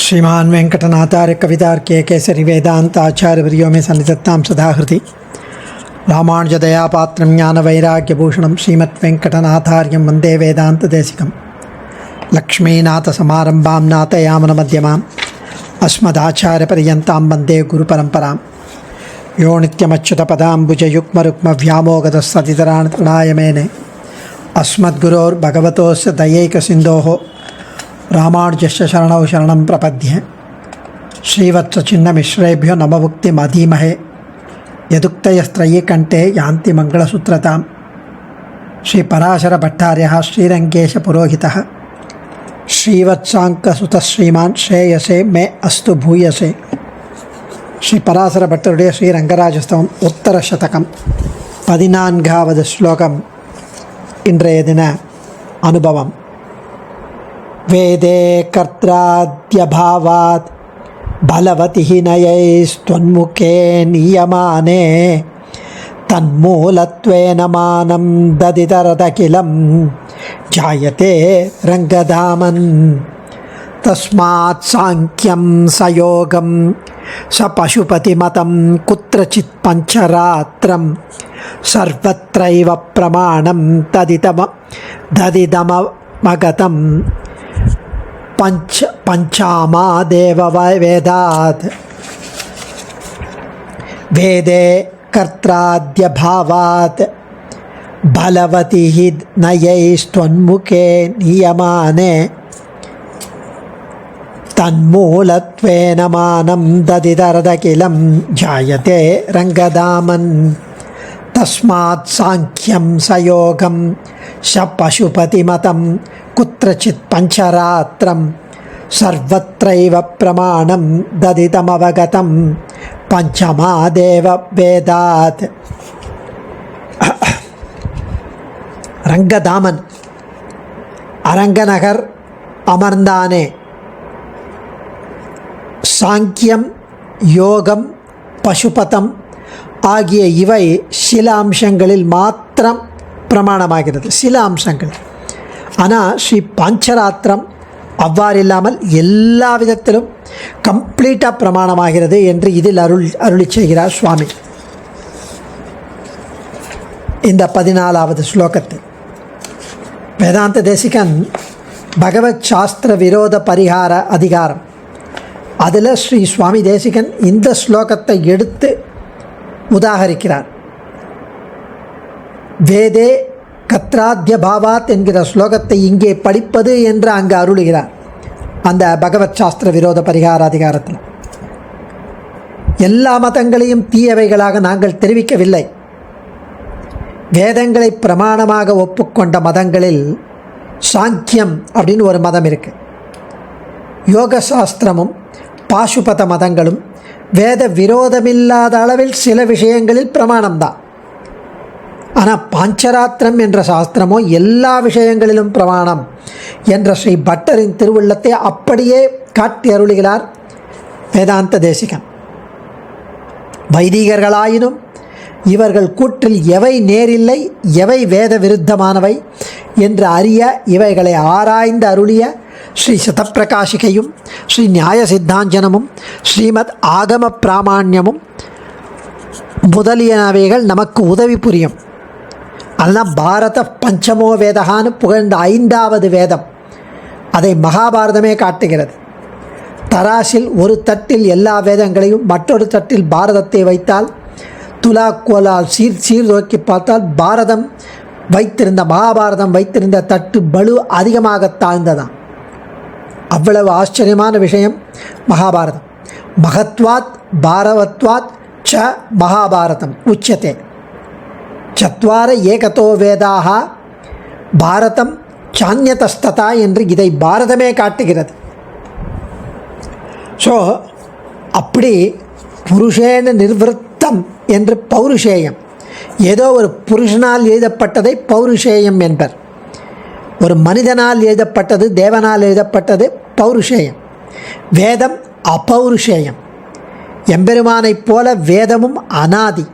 श्रीमान वेंकटनाथार्य कवितार्के केसरी वेदांत आचार्य वर्यो में सन्निधत्तां सदाहृति रामानुजदयापात्रं ज्ञानवैराग्यभूषणं श्रीमद्वेंकटनाथार्यं वन्दे वेदान्तदेशिकं लक्ष्मीनाथसमारम्भां नाथयामनमध्यमाम् अस्मदाचार्यपर्यन्तां वन्दे गुरुपरम्परां यो नित्यमच्युतपदाम्बुजयुग्मरुक्मव्यामोगतस्तदितराणि तृणाय मेने अस्मद्गुरोर्भगवतोस्य दयैकसिन्धोः रामानुजस्य शरणौ शरणं प्रपद्ये श्रीवत्सचिन्नमिश्रेभ्यो नममुक्तिमधीमहे यदुक्तयस्त्रयी कंठे यान्ति मंगलसूत्रतां श्रीपराशरभट्टार्यः श्रीरङ्गेशपुरोहितः श्रीवत्साङ्कसुतः श्रीमान् श्रेयसे मे अस्तु भूयसे श्रीपराशरभट्टरुடைய ஸ்ரீரங்கராஜஸ்தவம் உத்தரசதகம் 14வது ஸ்லோகம். இன்றைய தின அனுபவம். वेदे कर्त्राद्यभावात् बलवति नयैस्त्वन्मुखे नीयमाने तन्मूलत्वेन मानं ददितरदखिलं जायते रङ्गधामन् तस्मात् सांख्यं सयोगं स पशुपतिमतं कुत्रचित् पञ्चरात्रं सर्वत्रैव प्रमाणं ददिदमगतं पंचामादेव वेदात्. वेदे कर्त्राद्यभावात् बलवति नयैस्त्वन्मुखे नीयमाने तन्मूलत्वेन मानं ददितरदखिलं जायते रङ्गधामन् तस्मात् सांख्यं सयोगं स पशुपतिमतं कुत्रचित् पञ्चरात्रं सर्वत्रैव प्रमाणं ददितमवगतं पंचमादेव वेदात्. रंगधामन அரங்கநகர் அமர்ந்தானே. சாங்கியம், யோகம், பசுபதம் ஆகிய இவை சில அம்சங்களில் மாத்திரம் பிரமாணமாகிறது, சில அம்சங்கள். ஆனால் ஸ்ரீ பஞ்சராத்திரம் அவ்வாறு இல்லாமல் எல்லா விதத்திலும் கம்ப்ளீட்டாக பிரமாணமாகிறது என்று இதில் அருளி செய்கிறார் சுவாமி. இந்த 14வது ஸ்லோகத்தில் வேதாந்த தேசிகன் பகவத் சாஸ்திர விரோத பரிகார அதிகாரம், அதில் ஸ்ரீ சுவாமி தேசிகன் இந்த ஸ்லோகத்தை எடுத்து உதாகரிக்கிறார். வேதே கத்ராத்ய பாவாத் என்கிற ஸ்லோகத்தை இங்கே படிப்பது என்று அங்கு அருளுகிறார். அந்த பகவத் சாஸ்திர விரோத பரிகார அதிகாரத்தில் எல்லா மதங்களையும் தீயவைகளாக நாங்கள் தெரிவிக்கவில்லை. வேதங்களை பிரமாணமாக ஒப்புக்கொண்ட மதங்களில் சாங்கியம் அப்படின்னு ஒரு மதம் இருக்குது. யோக சாஸ்திரமும் பாசுபத மதங்களும் வேத விரோதமில்லாத அளவில் சில விஷயங்களில் பிரமாணம்தான். ஆனால் பாஞ்சராத்திரம் என்ற சாஸ்திரமோ எல்லா விஷயங்களிலும் பிரமாணம் என்ற ஸ்ரீ பட்டரின் திருவுள்ளத்தை அப்படியே காட்டி அருளுகிறார் வேதாந்த தேசிகன். வைதிகர்களாயினும் இவர்கள் கூற்றில் எவை நேரில்லை, எவை வேத விருத்தமானவை என்று அறிய இவைகளை ஆராய்ந்து அருளிய ஸ்ரீ சதப்பிரகாசிகையும் ஸ்ரீ நியாய சித்தாஞ்சனமும் ஸ்ரீமத் ஆகம பிராமாண்யமும் முதலியனவைகள் நமக்கு உதவி புரியும். அதெல்லாம் பாரத பஞ்சமோ வேதகான்னு புகழ்ந்த 5வது வேதம். அதை மகாபாரதமே காட்டுகிறது. தராசில் ஒரு தட்டில் எல்லா வேதங்களையும் மற்றொரு தட்டில் பாரதத்தை வைத்தால், துலாக்கோலால் சீர்தூக்கி பார்த்தால் பாரதம் வைத்திருந்த மகாபாரதம் வைத்திருந்த தட்டு பலு அதிகமாக தாழ்ந்ததான். அவ்வளவு ஆச்சரியமான விஷயம் மகாபாரதம். மகத்வாத் பாரவத்வாத் ச மகாபாரதம் உச்சதே. சத்வார ஏகதோ வேதாக பாரதம் சான்யதஸ்ததா என்று இதை பாரதமே காட்டுகிறது. ஸோ அப்படி புருஷேன நிர்வൃத்தம் என்று பௌருஷேயம், ஏதோ ஒரு புருஷனால் எழுதப்பட்டதை பௌருஷேயம் என்பர். ஒரு மனிதனால் எழுதப்பட்டது, தேவனால் எழுதப்பட்டது பௌருஷேயம். வேதம் அபௌருஷேயம். எம்பெருமானைப் போல வேதமும் அனாதி,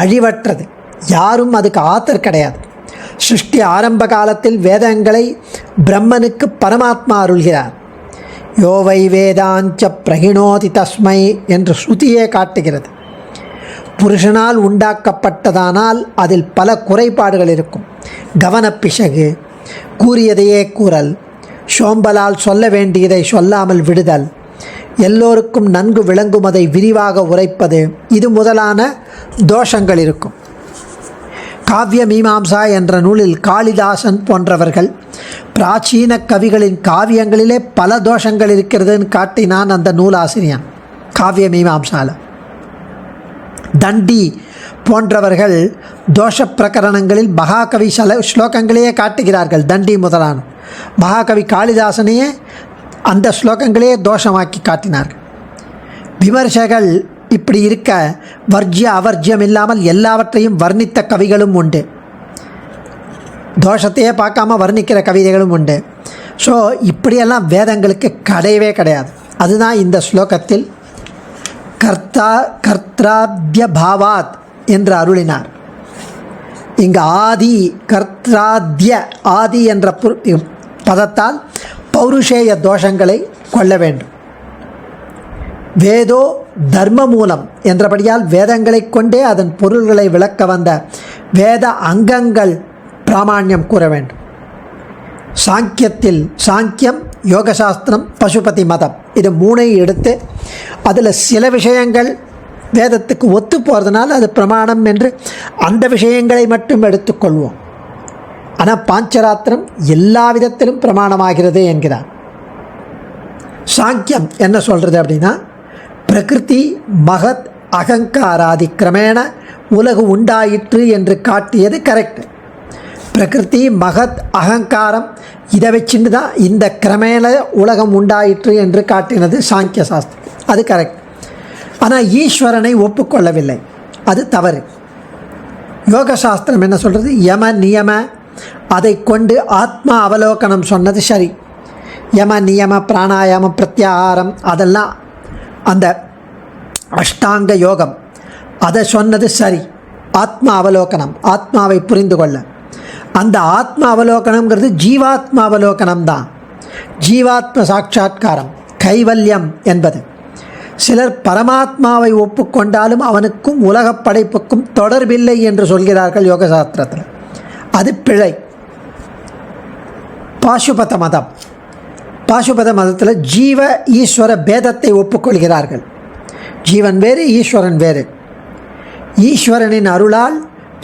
அழிவற்றது. யாரும் அதுக்கு ஆத்தர் கிடையாது. சிருஷ்டி ஆரம்ப காலத்தில் வேதங்களை பிரம்மனுக்கு பரமாத்மா அருள்கிறார். யோவை வேதாஞ்ச பிரகிணோதி தஸ்மை என்று ஸ்ருதியே காட்டுகிறது. புருஷனால் உண்டாக்கப்பட்டதானால் அதில் பல குறைபாடுகள் இருக்கும். கவனப்பிசகு, கூறியதையே கூறல், சோம்பலால் சொல்ல வேண்டியதை சொல்லாமல் விடுதல், எல்லோருக்கும் நன்கு விளங்குமதை விரிவாக உரைப்பது, இது முதலான தோஷங்கள் இருக்கும். காவிய மீமாம்சா என்ற நூலில் காளிதாசன் போன்றவர்கள் பிராச்சீன கவிகளின் காவியங்களிலே பல தோஷங்கள் இருக்கிறதுன்னு காட்டினான் அந்த நூலாசிரியன் காவிய மீமாம்சால. தண்டி போன்றவர்கள் தோஷ பிரகரணங்களில் மகாகவி ஸ்லோகங்களையே காட்டுகிறார்கள். தண்டி முதலான மகாகவி காளிதாசனையே அந்த ஸ்லோகங்களையே தோஷமாக்கி காட்டினார்கள். விமர்சகர்கள் இப்படி இருக்க வர்ஜ்ய அவர்ஜ்யம் இல்லாமல் எல்லாவற்றையும் வர்ணித்த கவிகளும் உண்டு. தோஷத்தையே பார்க்காம வர்ணிக்கிற கவிதைகளும் உண்டு. ஸோ இப்படியெல்லாம் வேதங்களுக்கு கிடையவே கிடையாது. அதுதான் இந்த ஸ்லோகத்தில் கர்த்தாத்ய பாவாத் என்று அருளினார். இங்கு ஆதி, கர்த்தாத்ய, ஆதி என்ற பதத்தால் பௌருஷேய தோஷங்களை கொள்ள வேண்டும். வேதோ தர்ம மூலம் என்றபடியால் வேதங்களை கொண்டே அதன் பொருள்களை விளக்க வந்த வேத அங்கங்கள் பிராமாண்யம் கூற வேண்டும். சாங்கியத்தில் சாங்கியம், யோகசாஸ்திரம், பசுபதி மதம், இது மூணையும் எடுத்து அதில் சில விஷயங்கள் வேதத்துக்கு ஒத்து போகிறதுனால அது பிரமாணம் என்று அந்த விஷயங்களை மட்டும் எடுத்துக்கொள்வோம். ஆனால் பாஞ்சராத்திரம் எல்லா விதத்திலும் பிரமாணமாகிறது என்கிறார். சாங்கியம் என்ன சொல்கிறது அப்படின்னா, பிரகிருதி மகத் அகங்காராதி கிரமேண உலகு உண்டாயிற்று என்று காட்டியது கரெக்ட். பிரகிருதி மகத் அகங்காரம் இதை வச்சுட்டு தான் இந்த கிரமேண உலகம் உண்டாயிற்று என்று காட்டினது சாங்கிய சாஸ்திரம், அது கரெக்ட். ஆனால் ஈஸ்வரனை ஒப்புக்கொள்ளவில்லை, அது தவறு. யோக சாஸ்திரம் என்ன சொல்கிறது, யம நியம அதை கொண்டு ஆத்மா அவலோகனம் சொன்னது சரி. யம நியம பிராணாயாமம் பிரத்யாகாரம் அதெல்லாம் அந்த அஷ்டாங்க யோகம் அதை சொன்னது சரி. ஆத்மா அவலோகனம், ஆத்மாவை புரிந்து கொள்ள, அந்த ஆத்மா அவலோகனம்ங்கிறது ஜீவாத்மா அவலோகனம் தான். ஜீவாத்ம சாட்சா்காரம் கைவல்யம் என்பது. சிலர் பரமாத்மாவை ஒப்புக்கொண்டாலும் அவனுக்கும் உலகப் படைப்புக்கும் தொடர்பில்லை என்று சொல்கிறார்கள் யோகசாஸ்திரத்தில், அது பிழை. பாசுபத மதம், பாசுபத மதத்தில் ஜீவ ஈஸ்வர பேதத்தை ஒப்புக்கொள்கிறார்கள். ஜீவன் வேறு, ஈஸ்வரன் வேறு. ஈஸ்வரனின் அருளால்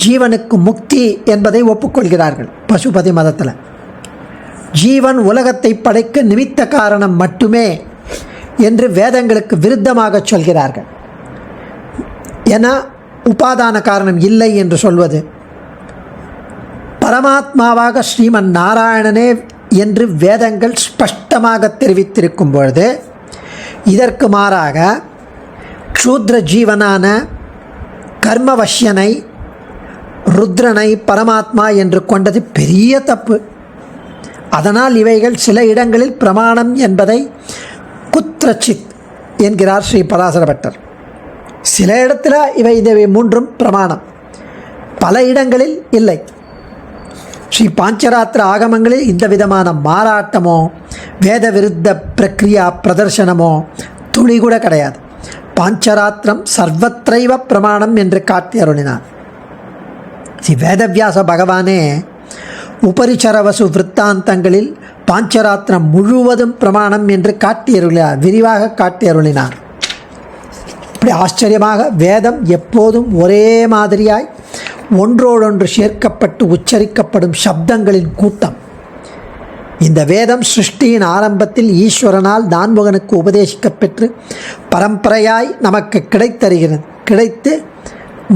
ஜீவனுக்கு முக்தி என்பதை ஒப்புக்கொள்கிறார்கள் பசுபதி மதத்தில். ஜீவன் உலகத்தை படைக்க நிமித்த காரணம் மட்டுமே என்று வேதங்களுக்கு விருத்தமாக சொல்கிறார்கள். ஏன்னா உபாதான காரணம் இல்லை என்று சொல்வது. பரமாத்மாவாக ஸ்ரீமன் நாராயணனே என்று வேதங்கள் ஸ்பஷ்டமாக தெரிவித்திருக்கும் பொழுது, இதற்கு மாறாக க்ஷூத்ர ஜீவனான கர்மவஷ்யனை ருத்ரனை பரமாத்மா என்று கொண்டது பெரிய தப்பு. அதனால் இவைகள் சில இடங்களில் பிரமாணம் என்பதை குத்ரச்சித் என்கிறார் ஸ்ரீ பராசர பட்டர். சில இடத்துல இவை மூன்றும் பிரமாணம், பல இடங்களில் இல்லை. ஸ்ரீ பாஞ்சராத்திர ஆகமங்களில் இந்த விதமான மாறாட்டமோ வேத விருத்த பிரக்ரியா பிரதர்சனமோ துளி கூட கிடையாது. பாஞ்சராத்திரம் சர்வத்ரைவ பிரமாணம் என்று காட்டி அருளினார். ஸ்ரீ வேதவியாச பகவானே உபரிச்சரவசு விற்த்தாந்தங்களில் பாஞ்சராத்திரம் முழுவதும் பிரமாணம் என்று காட்டியருளினார், விரிவாக காட்டியருளினார். இப்படி ஆச்சரியமாக வேதம் எப்போதும் ஒரே மாதிரியாய் ஒன்றோடொன்று சேர்க்கப்பட்டு உச்சரிக்கப்படும் சப்தங்களின் கூட்டம். இந்த வேதம் சிருஷ்டியின் ஆரம்பத்தில் ஈஸ்வரனால் நான்முகனுக்கு உபதேசிக்கப்பெற்று பரம்பரையாய் நமக்கு கிடைத்து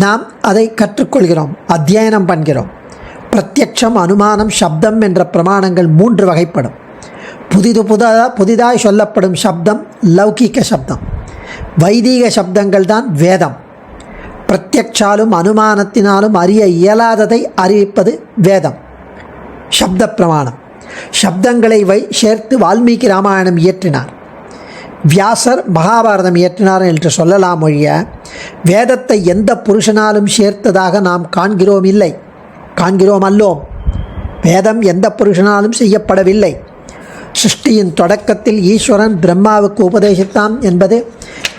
நாம் அதை கற்றுக்கொள்கிறோம், அத்தியனம் பண்ணுகிறோம். பிரத்யக்ஷம், அனுமானம், சப்தம் என்ற பிரமாணங்கள் 3 வகைப்படும். புதிதாய் சொல்லப்படும் சப்தம் லௌகிக சப்தம். வைதீக சப்தங்கள் தான் வேதம். பிரத்யக்ஷாலும் அனுமானத்தினாலும் அறிய இயலாததை அறிவிப்பது வேதம், சப்த பிரமாணம். சப்தங்களை சேர்த்து வால்மீகி ராமாயணம் இயற்றினார், வியாசர் மகாபாரதம் இயற்றினார் என்று சொல்லலாம் ஒழிய வேதத்தை எந்த புருஷனாலும் சேர்த்ததாக நாம் காண்கிறோம் அல்லோம். வேதம் எந்த புருஷனாலும் செய்யப்படவில்லை. சிருஷ்டியின் தொடக்கத்தில் ஈஸ்வரன் பிரம்மாவுக்கு உபதேசித்தான் என்பது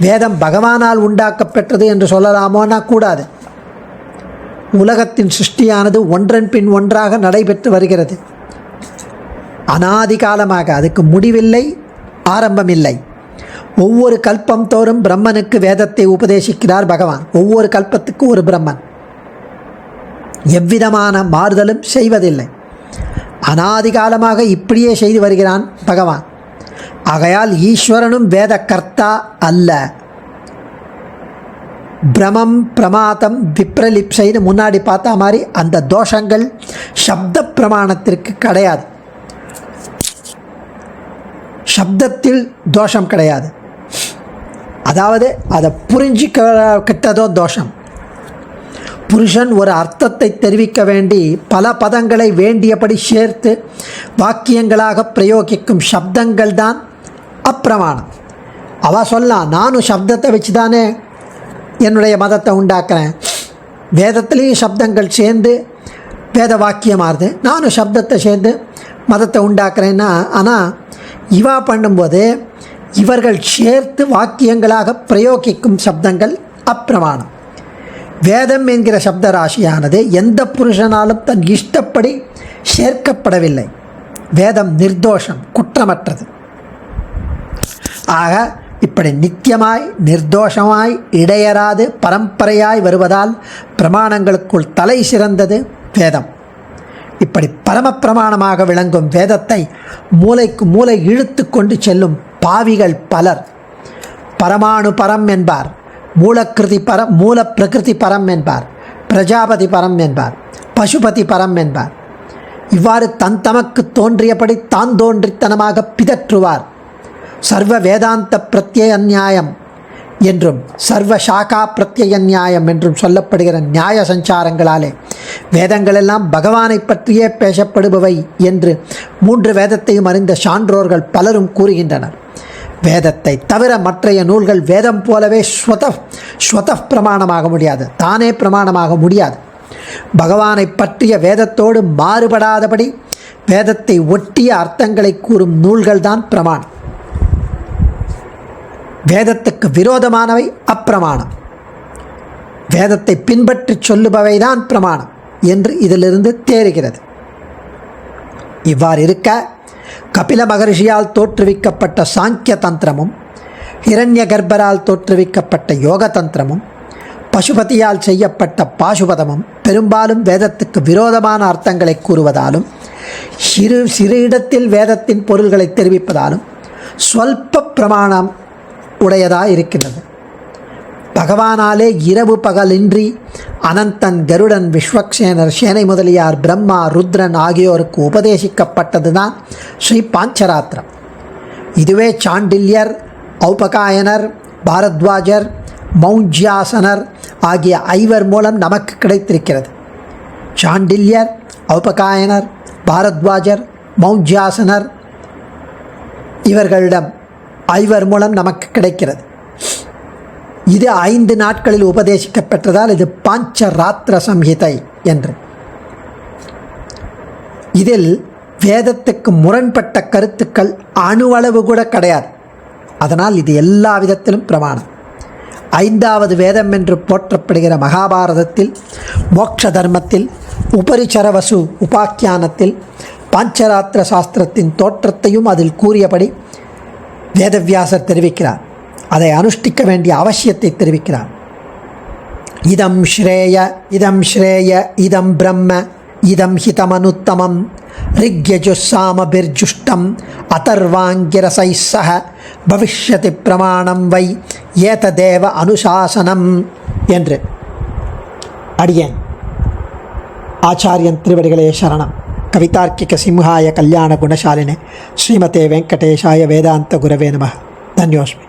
வேதம் பகவானால் உண்டாக்கப்பெற்றது என்று சொல்லலாமோனா கூடாது. உலகத்தின் சிருஷ்டியானது ஒன்றன் பின் ஒன்றாக நடைபெற்று வருகிறது. அனாதி காலமாக, அதுக்கு முடிவில்லை, ஆரம்பமில்லை. ஒவ்வொரு கல்பம் தோறும் பிரம்மனுக்கு வேதத்தை உபதேசிக்கிறார் பகவான். ஒவ்வொரு கல்பத்துக்கு ஒரு பிரம்மன், எவ்விதமான மாறுதலும் செய்வதில்லை. அனாதி காலமாக இப்படியே செய்து வருகிறான் பகவான். ஆகையால் ஈஸ்வரனும் வேத கர்த்தா அல்ல. பிரமம் பிரமாதம் விப்ரலிப்சைன்னு முன்னாடி பார்த்தா மாதிரி அந்த தோஷங்கள் சப்த பிரமாணத்திற்கு கிடையாது. சப்தத்தில் தோஷம் கிடையாது. அதாவது அதை புரிஞ்சிக்கிட்டதோ தோஷம். புருஷன் ஒரு அர்த்தத்தை தெரிவிக்க வேண்டி பல பதங்களை வேண்டியபடி சேர்த்து வாக்கியங்களாக பிரயோகிக்கும் சப்தங்கள் தான் அப்பிரமாணம். அவள் சொல்லலாம், நானும் சப்தத்தை வச்சு தானே என்னுடைய மதத்தை உண்டாக்குறேன், வேதத்துலேயும் சப்தங்கள் சேர்ந்து வேத வாக்கியமாகுது, நானும் சப்தத்தை சேர்ந்து மதத்தை உண்டாக்குறேன்னா. ஆனால் இவா பண்ணும்போது இவர்கள் சேர்த்து வாக்கியங்களாக பிரயோகிக்கும் சப்தங்கள் அப்பிரமாணம். வேதம் என்கிற சப்த ராசியானது எந்த புருஷனாலும் தன் இஷ்டப்படி சேர்க்கப்படவில்லை. வேதம் நிர்தோஷம், குற்றமற்றது. ஆக இப்படி நித்தியமாய் நிர்தோஷமாய் இடையறாது பரம்பரையாய் வருவதால் பிரமாணங்களுக்குள் தலை சிறந்தது வேதம். இப்படி பரம பிரமாணமாக விளங்கும் வேதத்தை மூலைக்கு மூலை இழுத்து கொண்டு செல்லும் பாவிகள் பலர். பரமாணு பரம் என்பார், மூலக்கிருதி பரம், மூல பிரகிருதி பரம் என்பார், பிரஜாபதி பரம் என்பார், பசுபதி பரம் என்பார். இவ்வாறு தமக்கு தோன்றியபடி தான் தோன்றித்தனமாக பிதற்றுவார். சர்வ வேதாந்த பிரத்யய நியாயம் என்றும் சர்வ சாகா பிரத்யய நியாயம் என்றும் சொல்லப்படுகிற நியாய சஞ்சாரங்களாலே வேதங்களெல்லாம் பகவானை பற்றியே பேசப்படுபவை என்று 3 வேதத்தையும் அறிந்த சான்றோர்கள் பலரும் கூறுகின்றனர். வேதத்தை தவிர மற்றைய நூல்கள் வேதம் போலவே ஸ்வத பிரமாணமாக முடியாது, தானே பிரமாணமாக முடியாது. பகவானை பற்றிய வேதத்தோடு மாறுபடாதபடி வேதத்தை ஒட்டிய அர்த்தங்களை கூறும் நூல்கள் தான் பிரமாணம். வேதத்துக்கு விரோதமானவை அப்பிரமாணம். வேதத்தை பின்பற்றி சொல்லுபவைதான் பிரமாணம் என்று இதிலிருந்து தேறுகிறது. இவ்வாறு இருக்க கபில மகரிஷியால் தோற்றுவிக்கப்பட்ட சாங்கிய தந்திரமும் ஹிரண்ய கர்ப்பரால் தோற்றுவிக்கப்பட்ட யோக தந்திரமும் பசுபதியால் செய்யப்பட்ட பாசுபதமும் பெரும்பாலும் வேதத்துக்கு விரோதமான அர்த்தங்களை கூறுவதாலும் சிறு இடத்தில் வேதத்தின் பொருள்களை தெரிவிப்பதாலும் ஸ்வல்ப பிரமாணம் உடையதாக இருக்கின்றது. பகவானாலே இரவு பகலின்றி அனந்தன், கருடன், விஸ்வக்சேனர், சேனை முதலியார், பிரம்மா, ருத்ரன் ஆகியோருக்கு உபதேசிக்கப்பட்டதுதான் ஸ்ரீ பாஞ்சராத்திரம். இதுவே சாண்டில்யர், ஔபகாயனர், பாரத்வாஜர், மௌஞ்சியாசனர் ஆகிய 5 மூலம் நமக்கு கிடைத்திருக்கிறது. சாண்டில்யர், ஔபகாயனர், பாரத்வாஜர், மௌஞ்சியாசனர் இவர்களிடம் 5 மூலம் நமக்கு கிடைக்கிறது. இது 5 நாட்களில் உபதேசிக்கப்பட்டதால் இது பாஞ்சராத்திர சம்ஹிதை என்று. இதில் வேதத்துக்கு முரண்பட்ட கருத்துக்கள் அணுவளவு கூட கிடையாது. அதனால் இது எல்லா விதத்திலும் பிரமாணம். 5வது வேதம் என்று போற்றப்படுகிற மகாபாரதத்தில், மோட்ச தர்மத்தில், உபரிச்சரவசு உபாக்கியானத்தில் பாஞ்சராத்திர சாஸ்திரத்தின் தோற்றத்தையும் அதில் கூறியபடி வேதவியாசர் தெரிவிக்கிறார். அதை அனுஷ்டிக்க வேண்டிய அவசியத்தை தெரிவிக்கிறார். இதம் ஸ்ரேய இதம் ஸ்ரேய இதம் பிரம்ம இதம் ஹிதமனுத்தமம் ரிக்யஜுஸ்ஸாம பிர்ஜுஷ்டம் அதர்வாங்கிரசை சக பவிஷ்யதி பிரமாணம் வை ஏததேவ அனுசாசனம் என்று. அடியேன் ஆச்சாரியன் திருவடிகளே சரணம். கவிதார்க்கிக சிம்ஹாய கல்யாண குணசாலினே ஸ்ரீமதே வெங்கடேஷாய வேதாந்த குரவே நமः. தன்யோஸ்மி.